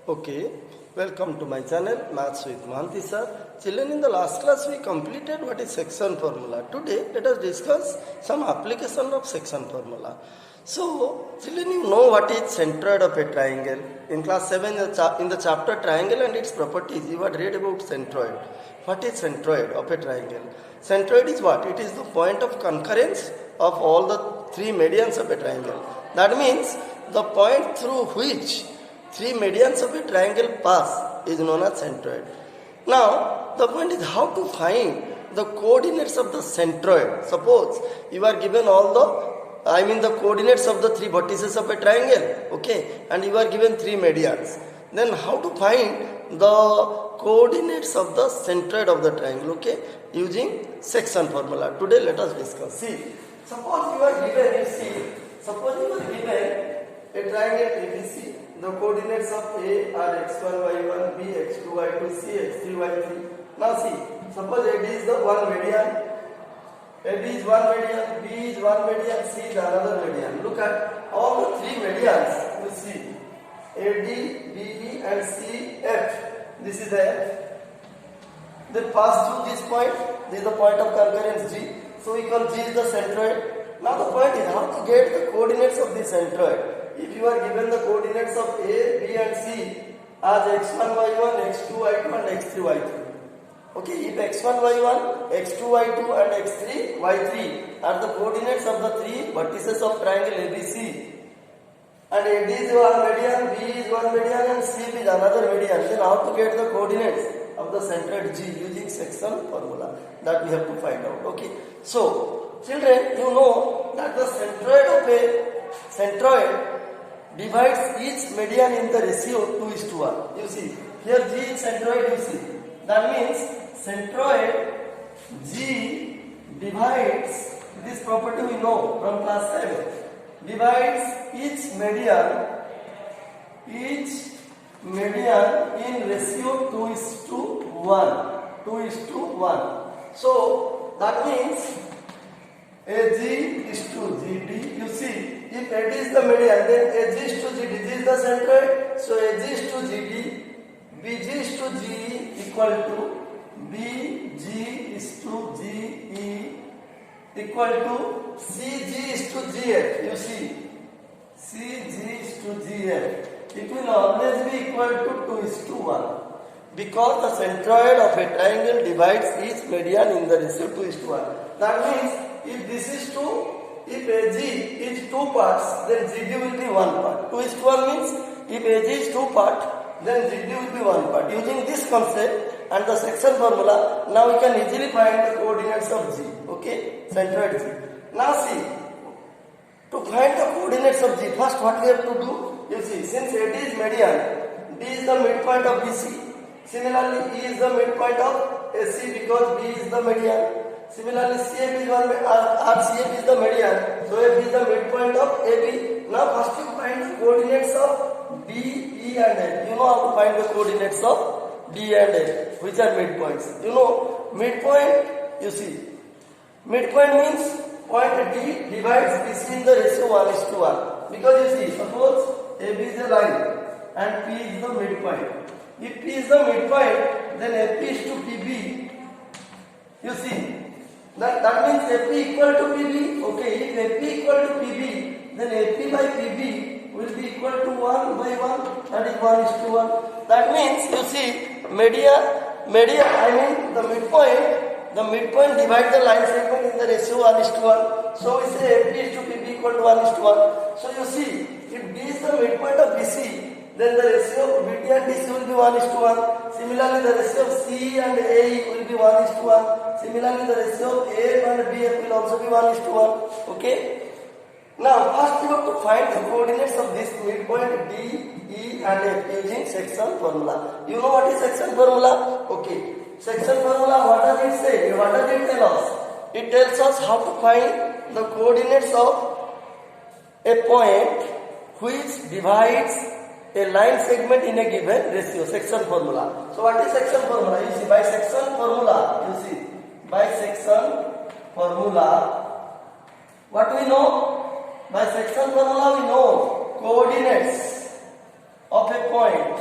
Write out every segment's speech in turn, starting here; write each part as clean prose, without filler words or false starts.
Okay, welcome to my channel Maths with Mahanti sir. Children, in the last class we completed what is section formula. Today let us discuss some application of section formula. So, children, you know what is centroid of a triangle. In class 7 in the chapter triangle and its properties you had read about centroid. What is centroid of a triangle? Centroid is what? It is the point of concurrence of all the three medians of a triangle. That means the point through which three medians of a triangle pass is known as centroid. Now, the point is how to find the coordinates of the centroid. Suppose you are given the coordinates of the three vertices of a triangle, okay, and you are given three medians. Then how to find the coordinates of the centroid of the triangle, okay, using section formula. Today let us discuss. See, suppose you are given a triangle ABC. The coordinates of A are x1, y1, B, x2, y2, C, x3, y3. Now see, suppose AD is the one median, AB is one median, B is one median, C is another median. Look at all the three medians. You see, AD, BE and CF. This is the F. They pass through this point. This is the point of concurrence G. So we call G is the centroid. Now the point is how to get the coordinates of the centroid. If you are given the coordinates of A, B and C as x1, y1, x2, y2 and x3, y3. Okay, if x1, y1, x2, y2 and x3, y3 are the coordinates of the three vertices of triangle ABC, and AD is one median, B is one median and C is another median, then how to get the coordinates of the centroid G using section formula? That we have to find out. Okay, so children, you know that the centroid divides each median in the ratio 2:1. You see, here G is centroid, you see. That means centroid G divides, this property we know from class 7, divides each median in ratio 2:1. 2:1. So that means AG is to GD. You see, if AD is the median, then AG is to GD. This is the centroid. So AG is to GD, BG is to GE equal to BG is to GE equal to CG is to GF. You see, CG is to GF. It will always be equal to 2:1. Because the centroid of a triangle divides each median in the ratio 2:1. That means if AG is two parts, then GD will be one part. 2:1 means if AG is two parts, then GD will be one part. Using this concept and the section formula, now we can easily find the coordinates of G. Okay, centroid G. Now see, to find the coordinates of G, first what we have to do? You see, since AD is median, D is the midpoint of BC. Similarly, E is the midpoint of AC because B is the median. Similarly, CF is the median, so F is the midpoint of AB. Now first you find the coordinates of D, E and F. You know how to find the coordinates of D and F, which are midpoints. You know, midpoint, you see, midpoint means point D divides BC in the ratio 1:1. Because you see, suppose AB is a line and P is the midpoint. If P is the midpoint, then AP is to PB. You see, that means AP equal to PB. Okay, if AP equal to PB, then AP by PB will be equal to 1 by 1. That is 1:1. That means, you see, the midpoint divides the line segment in the ratio 1:1. So we say AP is to PB equal to 1:1. So you see, if B is the midpoint of BC, then the ratio of BD and DC will be 1:1. Similarly, the ratio of C and AE will be 1:1. Similarly, the ratio of AF and BF will also be 1:1. Okay? Now, first you have to find the coordinates of this midpoint D, E and F using section formula. You know what is section formula? Okay. Section formula, what does it say? What does it tell us? It tells us how to find the coordinates of a point which divides a line segment in a given ratio. Section formula. So what is section formula? You see, by section formula, what we know? By section formula we know coordinates of a point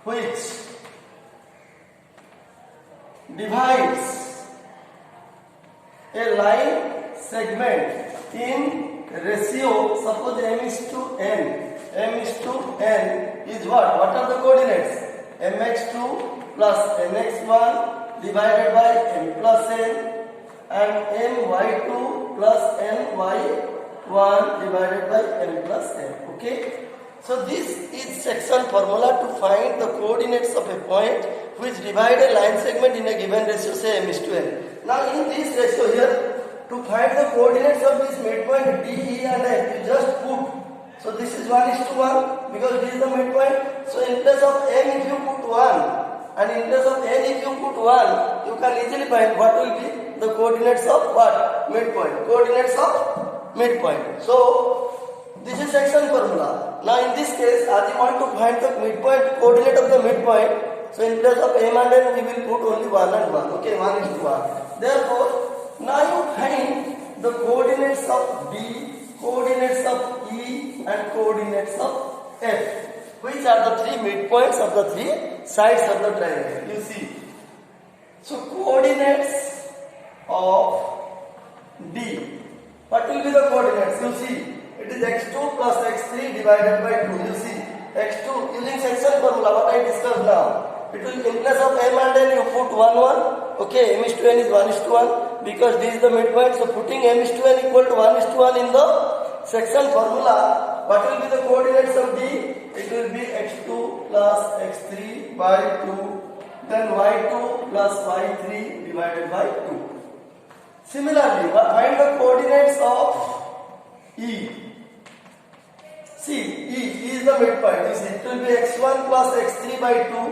which divides a line segment in ratio, suppose m is to n. M is to n is what? What are the coordinates? mx2 plus nx1 divided by m plus n and my2 plus ny1 divided by m plus n. Okay. So this is section formula to find the coordinates of a point which divide a line segment in a given ratio, say m is to n. Now in this ratio here, to find the coordinates of this midpoint D, E and F, you just put. So this is 1:1 because this is the midpoint. So in place of m if you put 1 and in place of n if you put 1, you can easily find what will be the coordinates of what? Midpoint. Coordinates of midpoint. So this is section formula. Now in this case, as you want to find the midpoint, coordinate of the midpoint, so in place of m and n we will put only 1 and 1. Okay, 1:1. Therefore, now you find the coordinates of D, coordinates of E and coordinates of F, which are the three midpoints of the three sides of the triangle. You see. So coordinates of D. What will be the coordinates? You see. It is x2 plus x3 divided by 2. You see. x2 using section formula what I discussed now. It will in place of m and n you put 1 1. Okay, m is to n is 1:1 because this is the midpoint. So putting m is to n equal to 1:1 in the section formula, what will be the coordinates of D? It will be x2 plus x3 by 2, then y2 plus y3 divided by 2. Similarly, find the coordinates of E. See, E is the midpoint. You see, it will be x1 plus x3 by 2,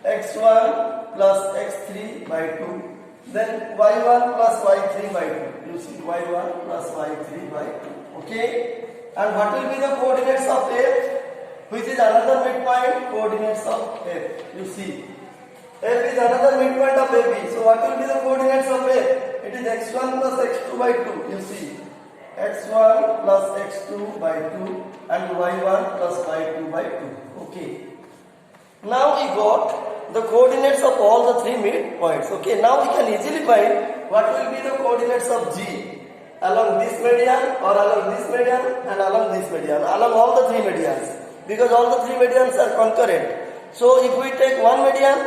x1 plus x3 by 2, then y1 plus y3 by 2. You see, y1 plus y3 by 2. Okay? And what will be the coordinates of F? Which is another midpoint? Coordinates of F. You see, F is another midpoint of AB. So what will be the coordinates of F? It is x1 plus x2 by 2. You see, x1 plus x2 by 2 and y1 plus y2 by 2. Okay. Now we got the coordinates of all the three midpoints. Okay. Now we can easily find what will be the coordinates of G along this median or along this median and along this median, along all the three medians, because all the three medians are concurrent. So if we take one median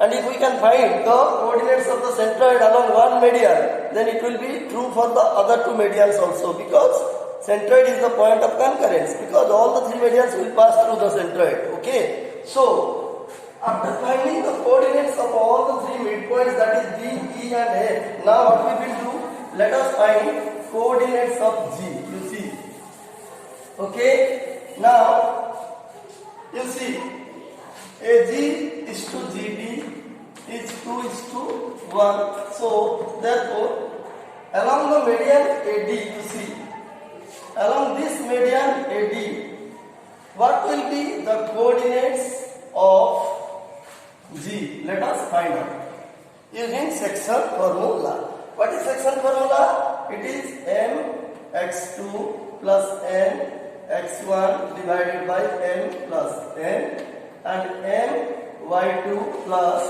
and if we can find the coordinates of the centroid along one median, then it will be true for the other two medians also, because centroid is the point of concurrence, because all the three medians will pass through the centroid. Okay. So after finding the coordinates of all the three midpoints, that is D, E and F, now what we will do? Let us find coordinates of G. You see. Okay. Now you see, AG is to GD is 2:1. So therefore, along the median AD, you see, along this median AD, what will be the coordinates of G? Let us find out using section formula. What is section formula? It is m x2 plus n x1 divided by m plus n and m y2 plus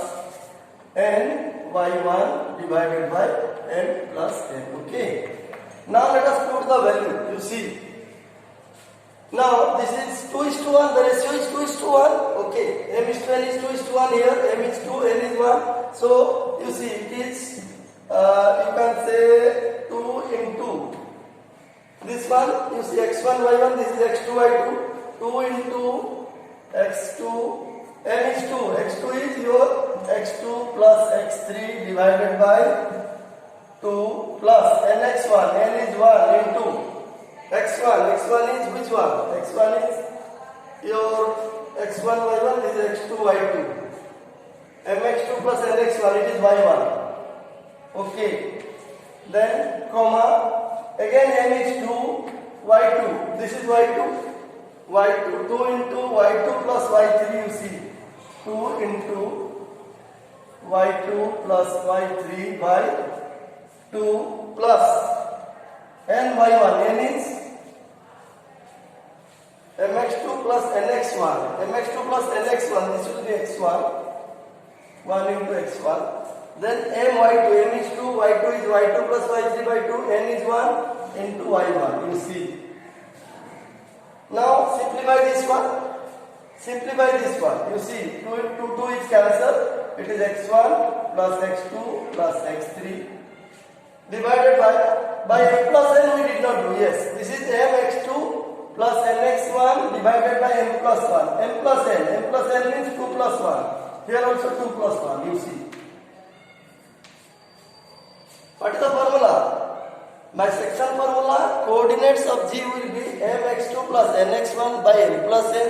n y1 divided by n plus n. Okay. Now let us put the value. You see. Now this is 2:1. The ratio is 2:1. Okay. M is to n is 2:1 here. M is 2, n is 1. So you see it is you can say 2 into this one. You see x1 y1. This is x2 y2. 2 into x2. M is 2. X2 is your x2 plus x3 divided by 2 plus nx1. N is 1 into x1. X1 is which one? X1 is your x1 y1. This is x2 y2. mx2 plus nx1. It is y1. Okay. Then comma. Again n is 2 y2. This is y2. y2. 2 into y2 plus y3. You see. 2 into y2 plus y3 by 2 plus n y1. N is mx2 plus nx1. mx2 plus nx1, this will be x1. 1 into x1. Then my2, m is 2, y2 is y2 plus y3 by 2, n is 1 into y1. You see. Now simplify this one. Simplify this one. You see, 2 into 2 is cancelled. It is x1 plus x2 plus x3 divided by m plus n we did not do. Yes, this is mx2 plus nx1 divided by m plus 1. M plus n. M plus n means 2 plus 1. Here also 2 plus 1. You see. What is the formula? My section formula, coordinates of G will be mx2 plus nx1 by m plus n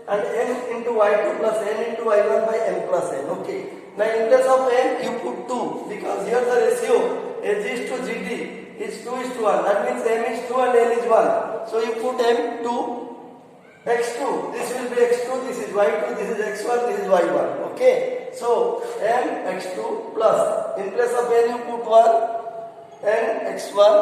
and m into y2 plus n into y1 by m plus n. Okay. Now in place of m you put 2 because here the ratio G is to GD is 2 is to 1. That means m is 2 and n is 1. So you put m to x2. This will be x2, this is y2, this is x1, this is y1. Okay. So m x2 plus, in place of n you put 1. n x1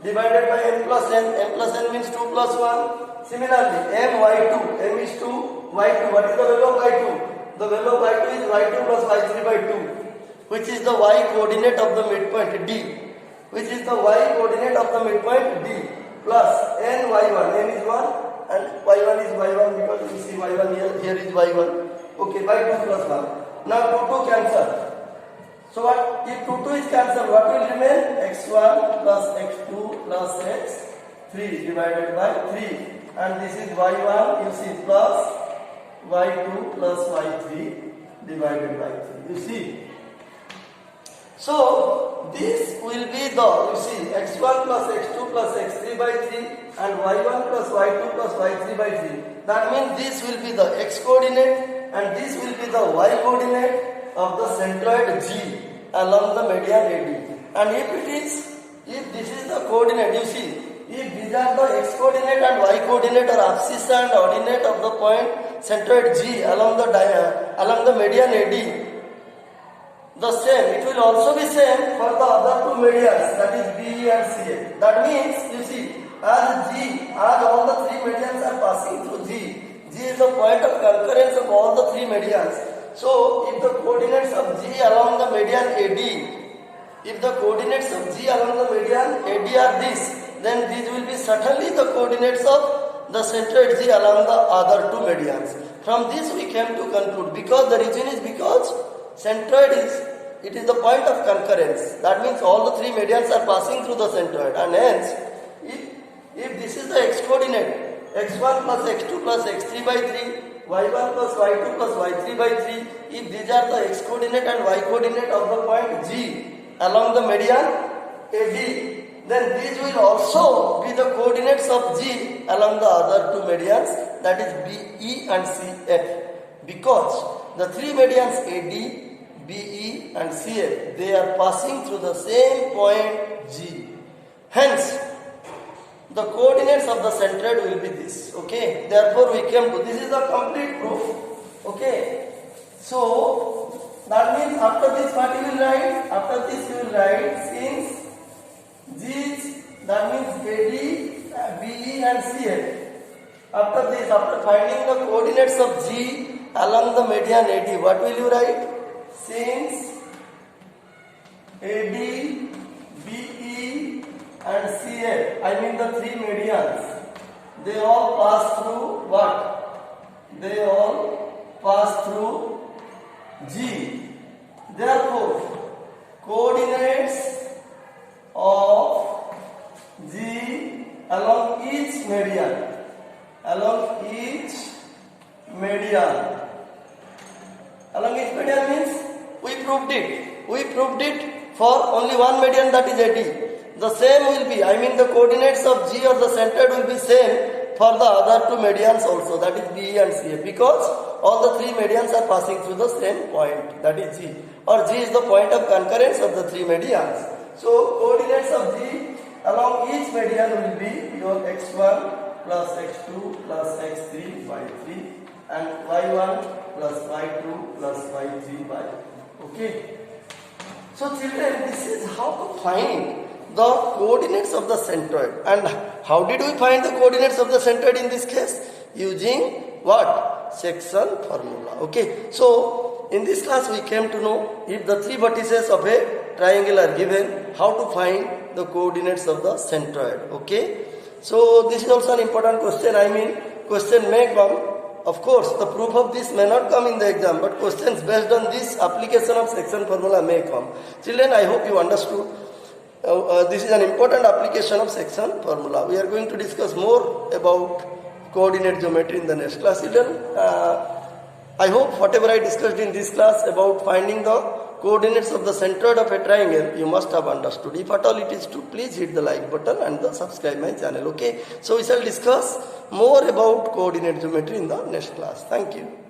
divided by m plus n means 2 plus 1. Similarly, m y2, m is 2, y2. What is the value of y2? The value of y2 is y2 plus y3 by 2, which is the y coordinate of the midpoint D, which is the y coordinate of the midpoint D, plus n y1, n is 1 and y1 is y1 because you see y1 here is y1. Okay, by 2 plus 1. Now 2 cancel. So what if 2 is cancelled, what will remain? x1 plus x2 plus x3 divided by 3, and this is y1 you see plus y2 plus y3 divided by 3. You see. So this will be the, you see, x1 plus x2 plus x3 by 3 and y1 plus y2 plus y3 by 3. That means this will be the x coordinate and this will be the y coordinate of the centroid G along the median AD. And if this is the coordinate, you see, if these are the x coordinate and y coordinate or abscissa and ordinate of the point centroid G along the median AD, the same, it will also be same for the other two medians, that is BE and CA. That means, you see, as all the three medians are passing through G is the point of concurrence of all the three medians. So, if the coordinates of G along the median AD, are this, then these will be certainly the coordinates of the centroid G along the other two medians. From this we came to conclude, because the reason is because centroid it is the point of concurrence. That means all the three medians are passing through the centroid, and hence, if this is the x coordinate, x1 plus x2 plus x3 by 3, y1 plus y2 plus y3 by 3, if these are the x coordinate and y coordinate of the point G along the median AD, then these will also be the coordinates of G along the other two medians, that is BE and CF, because the three medians AD, BE and CF, they are passing through the same point G. Hence, the coordinates of the centroid will be this. Okay, therefore we came to, this is the complete proof. Okay, so that means after this what you will write? After this you will write, since G, that means AD, BE and CF. After this, after finding the coordinates of G along the median AD, what will you write? Since AD, BE and CF, I mean the three medians, they all pass through what? They all pass through G. Therefore, coordinates of G along each median, means we proved it for only one median, that is AD. The same will be, I mean the coordinates of G or the centroid will be same for the other two medians also, that is BE and CF, because all the three medians are passing through the same point, that is G, or G is the point of concurrence of the three medians. So coordinates of G along each median will be your x1 plus x2 plus x3 by 3 and y1 plus y2 plus y3 by 3. Okay. So children, this is how to find the coordinates of the centroid. And how did we find the coordinates of the centroid in this case? using what? Section formula. Okay. So in this class we came to know if the three vertices of a triangle are given, how to find the coordinates of the centroid. Okay. So this is also an important question. I mean, question may come. Of course, the proof of this may not come in the exam, but questions based on this application of section formula may come. Children, I hope you understood. This is an important application of section formula. We are going to discuss more about coordinate geometry in the next class. Children, I hope whatever I discussed in this class about finding the coordinates of the centroid of a triangle, you must have understood. If at all it is true, please hit the like button and the subscribe my channel. Okay. So we shall discuss more about coordinate geometry in the next class. Thank you.